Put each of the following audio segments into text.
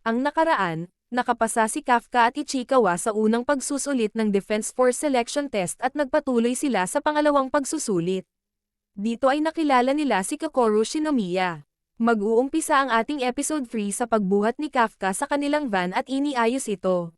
Ang nakaraan, nakapasa si Kafka at Ichikawa sa unang pagsusulit ng Defense Force Selection Test at nagpatuloy sila sa pangalawang pagsusulit. Dito ay nakilala nila si Kakoru Shinomiya. Mag-uumpisa ang ating episode 3 sa pagbuhat ni Kafka sa kanilang van at iniayos ito.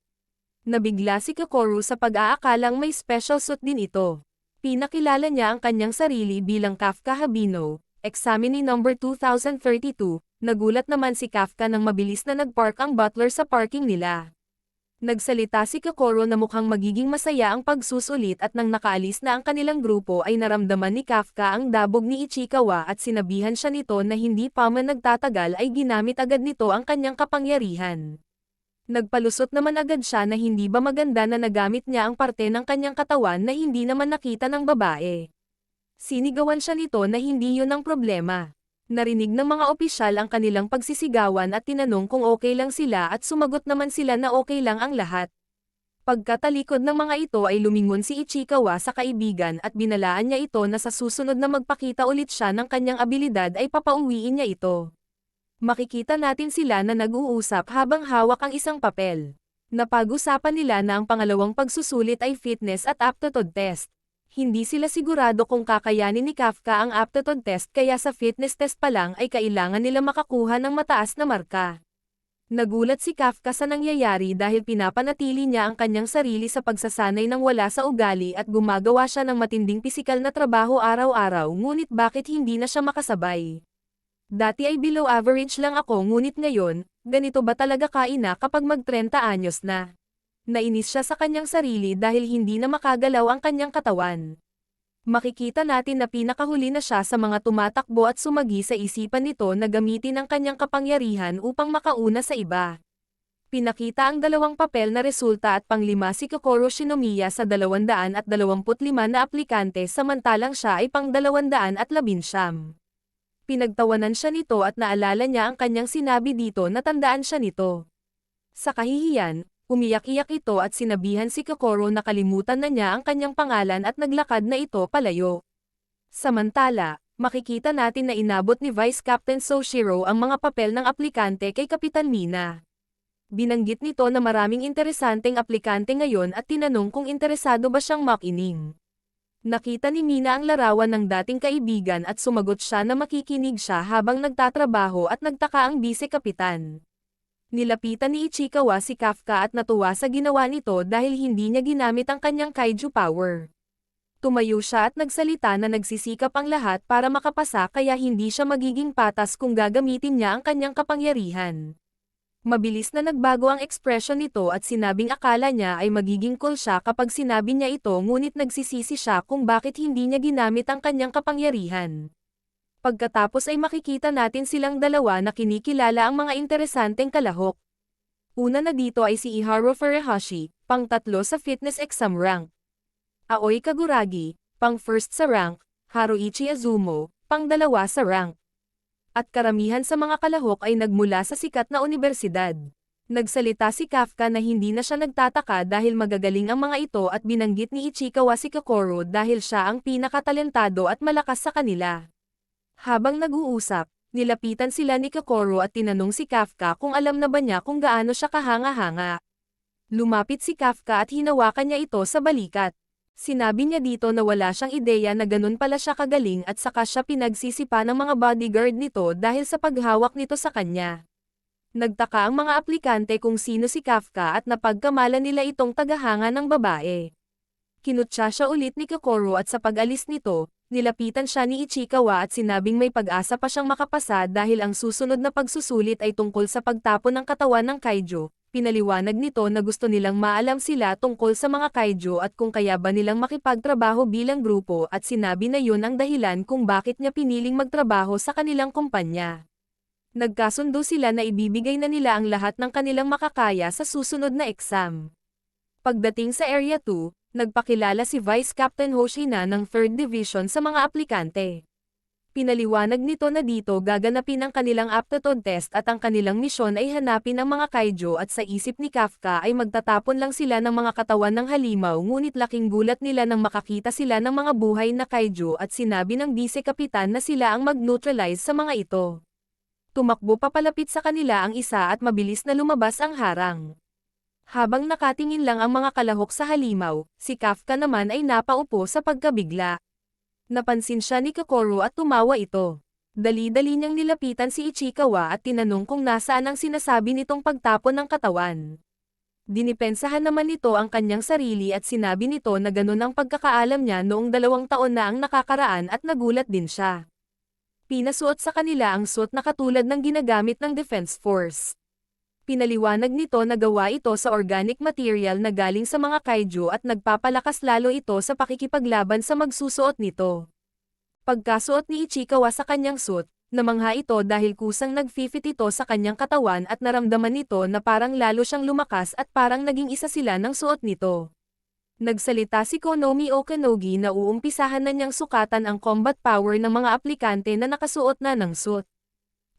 Nabigla si Kakoru sa pag-aakalang may special suit din ito. Pinakilala niya ang kanyang sarili bilang Kafka Habino, examinee number 2032. Nagulat naman si Kafka nang mabilis na nagpark ang butler sa parking nila. Nagsalita si Kakoru na mukhang magiging masaya ang pagsusulit at nang nakaalis na ang kanilang grupo ay naramdaman ni Kafka ang dabog ni Ichikawa at sinabihan siya nito na hindi pa man nagtatagal ay ginamit agad nito ang kanyang kapangyarihan. Nagpalusot naman agad siya na hindi ba maganda na nagamit niya ang parte ng kanyang katawan na hindi naman nakita ng babae. Sinigawan siya nito na hindi yun ang problema. Narinig ng mga opisyal ang kanilang pagsisigawan at tinanong kung okay lang sila at sumagot naman sila na okay lang ang lahat. Pagkatalikod ng mga ito ay lumingon si Ichikawa sa kaibigan at binalaan niya ito na sa susunod na magpakita ulit siya ng kanyang abilidad ay papauwiin niya ito. Makikita natin sila na nag-uusap habang hawak ang isang papel. Napag-usapan nila na ang pangalawang pagsusulit ay fitness at aptitude test. Hindi sila sigurado kung kakayanin ni Kafka ang aptitude test kaya sa fitness test pa lang ay kailangan nila makakuha ng mataas na marka. Nagulat si Kafka sa nangyayari dahil pinapanatili niya ang kanyang sarili sa pagsasanay ng wala sa ugali at gumagawa siya ng matinding pisikal na trabaho araw-araw ngunit bakit hindi na siya makasabay. Dati ay below average lang ako ngunit ngayon, ganito ba talaga kaina kapag mag-30 anyos na? Nainis siya sa kanyang sarili dahil hindi na makagalaw ang kanyang katawan. Makikita natin na pinakahuli na siya sa mga tumatakbo at sumagi sa isipan nito na gamitin ang kanyang kapangyarihan upang makauna sa iba. Pinakita ang dalawang papel na resulta at panglima si Kakoru Shinomiya sa 225 na aplikante samantalang siya ay pang 219. Pinagtawanan siya nito at naalala niya ang kanyang sinabi dito na tandaan siya nito. Sa kahihiyan, umiyak-iyak ito at sinabihan si Kakoru na kalimutan na niya ang kanyang pangalan at naglakad na ito palayo. Samantala, makikita natin na inabot ni Vice Captain Soshiro ang mga papel ng aplikante kay Kapitan Mina. Binanggit nito na maraming interesanteng aplikante ngayon at tinanong kung interesado ba siyang makinig. Nakita ni Mina ang larawan ng dating kaibigan at sumagot siya na makikinig siya habang nagtatrabaho at nagtaka ang bise-kapitan. Nilapitan ni Ichikawa si Kafka at natuwa sa ginawa nito dahil hindi niya ginamit ang kanyang kaiju power. Tumayo siya at nagsalita na nagsisikap ang lahat para makapasa kaya hindi siya magiging patas kung gagamitin niya ang kanyang kapangyarihan. Mabilis na nagbago ang ekspresyon nito at sinabing akala niya ay magiging cool siya kapag sinabi niya ito ngunit nagsisisi siya kung bakit hindi niya ginamit ang kanyang kapangyarihan. Pagkatapos ay makikita natin silang dalawa na kinikilala ang mga interesanteng kalahok. Una na dito ay si Iharo Furuhashi, pang-3 sa fitness exam rank. Aoi Kaguragi, pang-1 sa rank, Haruichi Azumo, pang-2 sa rank. At karamihan sa mga kalahok ay nagmula sa sikat na universidad. Nagsalita si Kafka na hindi na siya nagtataka dahil magagaling ang mga ito at binanggit ni Ichikawa si Kakoru dahil siya ang pinakatalentado at malakas sa kanila. Habang nag-uusap, nilapitan sila ni Kakoru at tinanong si Kafka kung alam na ba niya kung gaano siya kahanga-hanga. Lumapit si Kafka at hinawakan niya ito sa balikat. Sinabi niya dito na wala siyang ideya na ganun pala siya kagaling at saka siya pinagsisipa ng mga bodyguard nito dahil sa paghawak nito sa kanya. Nagtaka ang mga aplikante kung sino si Kafka at napagkamalan nila itong tagahanga ng babae. Kinutya siya ulit ni Kakoru at sa pag-alis nito, nilapitan siya ni Ichikawa at sinabing may pag-asa pa siyang makapasa dahil ang susunod na pagsusulit ay tungkol sa pagtapon ng katawan ng kaiju. Pinaliwanag nito na gusto nilang maalam sila tungkol sa mga kaiju at kung kaya ba nilang makipagtrabaho bilang grupo at sinabi na yun ang dahilan kung bakit niya piniling magtrabaho sa kanilang kumpanya. Nagkasundo sila na ibibigay na nila ang lahat ng kanilang makakaya sa susunod na exam. Pagdating sa Area 2, nagpakilala si Vice Captain Hoshina ng 3rd Division sa mga aplikante. Pinaliwanag nito na dito gaganapin ang kanilang aptitude test at ang kanilang misyon ay hanapin ang mga kaiju at sa isip ni Kafka ay magtatapon lang sila ng mga katawan ng halimaw ngunit laking gulat nila nang makakita sila ng mga buhay na kaiju at sinabi ng bise-kapitan na sila ang mag-neutralize sa mga ito. Tumakbo papalapit sa kanila ang isa at mabilis na lumabas ang harang. Habang nakatingin lang ang mga kalahok sa halimaw, si Kafka naman ay napaupo sa pagkabigla. Napansin siya ni Kokoro at tumawa ito. Dali-dali niyang nilapitan si Ichikawa at tinanong kung nasaan ang sinasabi nitong pagtapon ng katawan. Dinipensahan naman nito ang kanyang sarili at sinabi nito na ganun ang pagkakaalam niya noong 2 taon na ang nakakaraan at nagulat din siya. Pinasuot sa kanila ang suit na katulad ng ginagamit ng Defense Force. Pinaliwanag nito na gawa ito sa organic material na galing sa mga kaiju at nagpapalakas lalo ito sa pakikipaglaban sa magsusuot nito. Pagkasuot ni Ichikawa sa kanyang suit, namangha ito dahil kusang nag-fit ito sa kanyang katawan at naramdaman nito na parang lalo siyang lumakas at parang naging isa sila ng suot nito. Nagsalita si Konomi Okanogi na uumpisahan na niyang sukatan ang combat power ng mga aplikante na nakasuot na ng suit.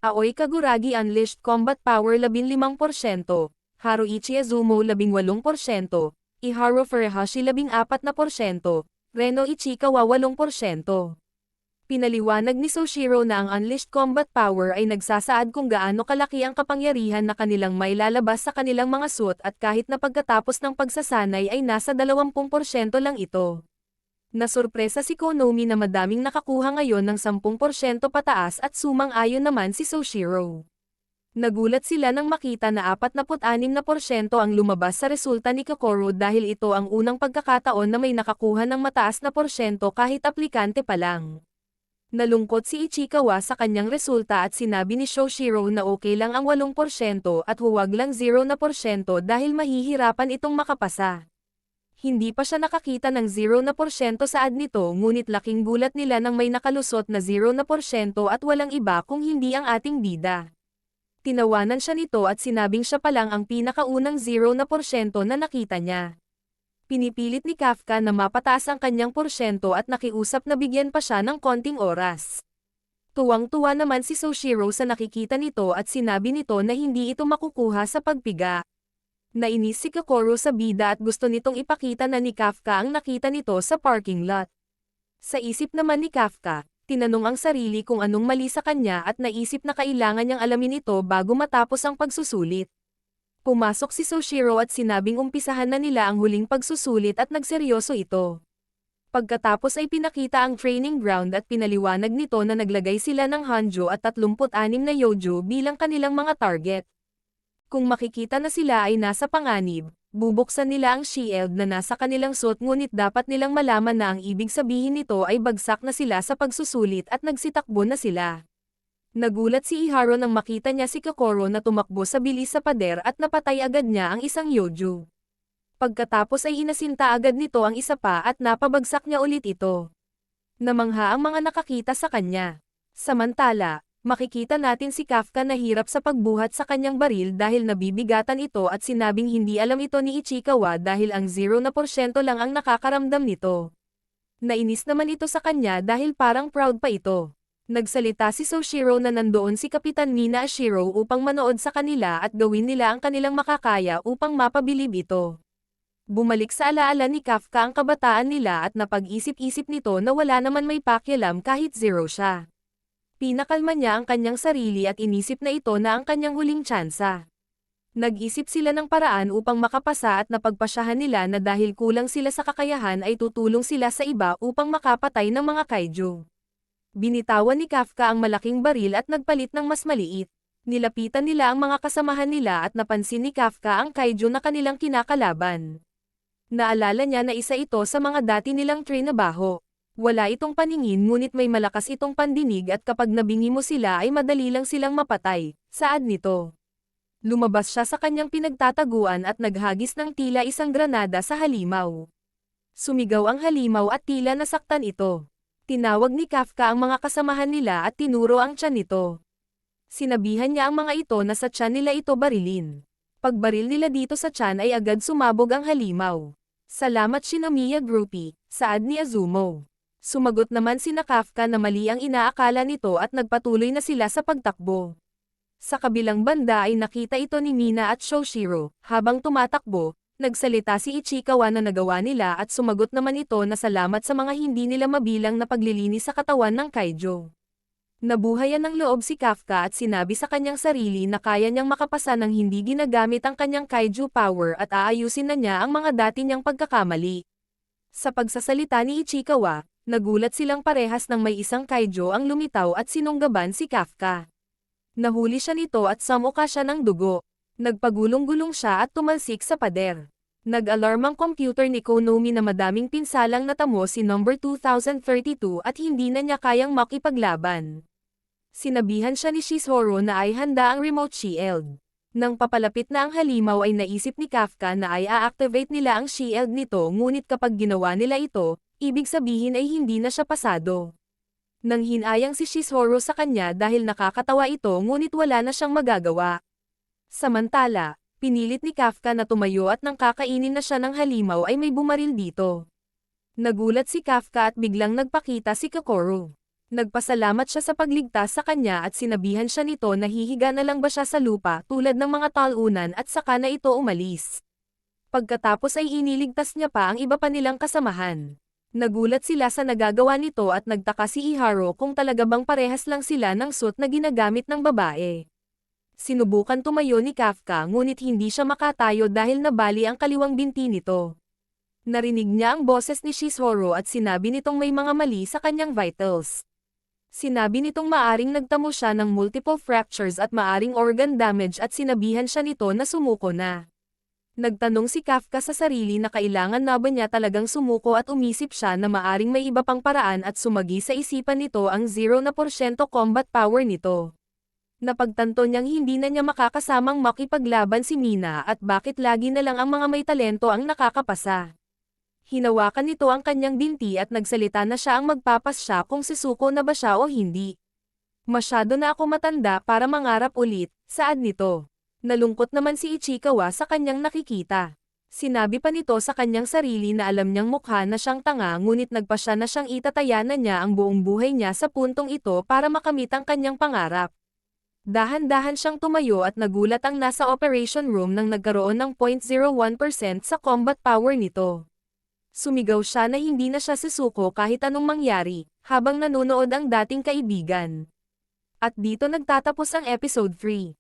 Aoi Kaguragi Unleashed Combat Power 15%, Haruichi Azumo 18%, Iharu Furuhashi 14%, Reno Ichikawa 8%. Pinaliwanag ni Soshiro na ang Unleashed Combat Power ay nagsasaad kung gaano kalaki ang kapangyarihan na kanilang mailalabas sa kanilang mga suit at kahit na pagkatapos ng pagsasanay ay nasa 20% lang ito. Nasurpresa si Konomi na madaming nakakuha ngayon ng 10% pataas at sumang-ayon naman si Soshiro. Nagulat sila nang makita na 46% ang lumabas sa resulta ni Kokoro dahil ito ang unang pagkakataon na may nakakuha ng mataas na porsyento kahit aplikante pa lang. Nalungkot si Ichikawa sa kanyang resulta at sinabi ni Soshiro na okay lang ang 8% at huwag lang 0% dahil mahihirapan itong makapasa. Hindi pa siya nakakita ng 0% saad nito ngunit laking gulat nila nang may nakalusot na 0% at walang iba kung hindi ang ating bida. Tinawanan siya nito at sinabing siya pa lang ang pinakaunang 0% na nakita niya. Pinipilit ni Kafka na mapataas ang kanyang porsyento at nakiusap na bigyan pa siya ng konting oras. Tuwang-tuwa naman si Soshiro sa nakikita nito at sinabi nito na hindi ito makukuha sa pagpiga. Nainis si Kokoro sa bida at gusto nitong ipakita na ni Kafka ang nakita nito sa parking lot. Sa isip naman ni Kafka, tinanong ang sarili kung anong mali sa kanya at naisip na kailangan niyang alamin ito bago matapos ang pagsusulit. Pumasok si Soshiro at sinabing umpisahan na nila ang huling pagsusulit at nagseryoso ito. Pagkatapos ay pinakita ang training ground at pinaliwanag nito na naglagay sila ng Hanjo at 36 na Yojo bilang kanilang mga target. Kung makikita na sila ay nasa panganib, bubuksan nila ang shield na nasa kanilang suit ngunit dapat nilang malaman na ang ibig sabihin nito ay bagsak na sila sa pagsusulit at nagsitakbo na sila. Nagulat si Iharu nang makita niya si Kokoro na tumakbo sa bilis sa pader at napatay agad niya ang isang Yojo. Pagkatapos ay inasinta agad nito ang isa pa at napabagsak niya ulit ito. Namangha ang mga nakakita sa kanya. Samantala, makikita natin si Kafka na hirap sa pagbuhat sa kanyang baril dahil nabibigatan ito at sinabing hindi alam ito ni Ichikawa dahil ang 0% lang ang nakakaramdam nito. Nainis naman ito sa kanya dahil parang proud pa ito. Nagsalita si Soshiro na nandoon si Kapitan Mina Ashiro upang manood sa kanila at gawin nila ang kanilang makakaya upang mapabilib ito. Bumalik sa alaala ni Kafka ang kabataan nila at napag-isip-isip nito na wala naman may pakialam kahit 0 siya. Pinakalma niya ang kanyang sarili at inisip na ito na ang kanyang huling tsansa. Nag-isip sila ng paraan upang makapasa at napagpasyahan nila na dahil kulang sila sa kakayahan ay tutulong sila sa iba upang makapatay ng mga kaiju. Binitawan ni Kafka ang malaking baril at nagpalit ng mas maliit. Nilapitan nila ang mga kasamahan nila at napansin ni Kafka ang kaiju na kanilang kinakalaban. Naalala niya na isa ito sa mga dati nilang trinabaho. Wala itong paningin ngunit may malakas itong pandinig at kapag nabingi mo sila ay madali lang silang mapatay, saad nito. Lumabas siya sa kanyang pinagtataguan at naghagis ng tila isang granada sa halimaw. Sumigaw ang halimaw at tila nasaktan ito. Tinawag ni Kafka ang mga kasamahan nila at tinuro ang tiyan nito. Sinabihan niya ang mga ito na sa tiyan nila ito barilin. Pagbaril nila dito sa tiyan ay agad sumabog ang halimaw. Salamat Shinomiya Groupie, saad ni Azumo. Sumagot naman sina Kafka na mali ang inaakala nito at nagpatuloy na sila sa pagtakbo. Sa kabilang banda ay nakita ito ni Mina at Soshiro, habang tumatakbo. Nagsalita si Ichikawa na nagawa nila at sumagot naman ito na salamat sa mga hindi nila mabilang na paglilinis sa katawan ng kaiju. Nabuhayan ng loob si Kafka at sinabi sa kanyang sarili na kaya niyang makapasa ng hindi ginagamit ang kanyang kaiju power at aayusin na niya ang mga dati niyang pagkakamali. Sa pagsasalita ni Ichikawa, nagulat silang parehas nang may isang kaiju ang lumitaw at sinunggaban si Kafka. Nahuli siya nito at samuka siya ng dugo. Nagpagulong-gulong siya at tumalsik sa pader. Nag-alarm ang computer ni Konomi na madaming pinsalang natamo si number 2032 at hindi na niya kayang makipaglaban. Sinabihan siya ni Shizuru na ay handa ang remote shield. Nang papalapit na ang halimaw ay naisip ni Kafka na ay a-activate nila ang shield nito, ngunit kapag ginawa nila ito, ibig sabihin ay hindi na siya pasado. Nang hinayang si Shizuru sa kanya dahil nakakatawa ito, ngunit wala na siyang magagawa. Samantala, pinilit ni Kafka na tumayo at nang kakainin na siya ng halimaw ay may bumaril dito. Nagulat si Kafka at biglang nagpakita si Kokoro. Nagpasalamat siya sa pagligtas sa kanya at sinabihan siya nito na hihiga na lang ba siya sa lupa tulad ng mga talunan at saka na ito umalis. Pagkatapos ay iniligtas niya pa ang iba pa nilang kasamahan. Nagulat sila sa nagagawa nito at nagtaka si Iharo kung talaga bang parehas lang sila ng suit na ginagamit ng babae. Sinubukan tumayo ni Kafka ngunit hindi siya makatayo dahil nabali ang kaliwang binti nito. Narinig niya ang boses ni Shizuru at sinabi nitong may mga mali sa kanyang vitals. Sinabi nitong maaring nagtamo siya ng multiple fractures at maaring organ damage at sinabihan siya nito na sumuko na. Nagtanong si Kafka sa sarili na kailangan na ba niya talagang sumuko at umisip siya na maaring may iba pang paraan at sumagi sa isipan nito ang 0% combat power nito. Napagtanto niyang hindi na niya makakasamang makipaglaban si Mina at bakit lagi na lang ang mga may talento ang nakakapasa. Hinawakan nito ang kanyang binti at nagsalita na siya ang magpapasya kung sisuko na ba siya o hindi. Masyado na ako matanda para mangarap ulit, saad nito. Nalungkot naman si Ichikawa sa kanyang nakikita. Sinabi pa nito sa kanyang sarili na alam niyang mukha na siyang tanga ngunit nagpasya na siyang itataya na niya ang buong buhay niya sa puntong ito para makamit ang kanyang pangarap. Dahan-dahan siyang tumayo at nagulat ang nasa operation room nang nagkaroon ng 0.01% sa combat power nito. Sumigaw siya na hindi na siya susuko kahit anong mangyari, habang nanonood ang dating kaibigan. At dito nagtatapos ang episode 3.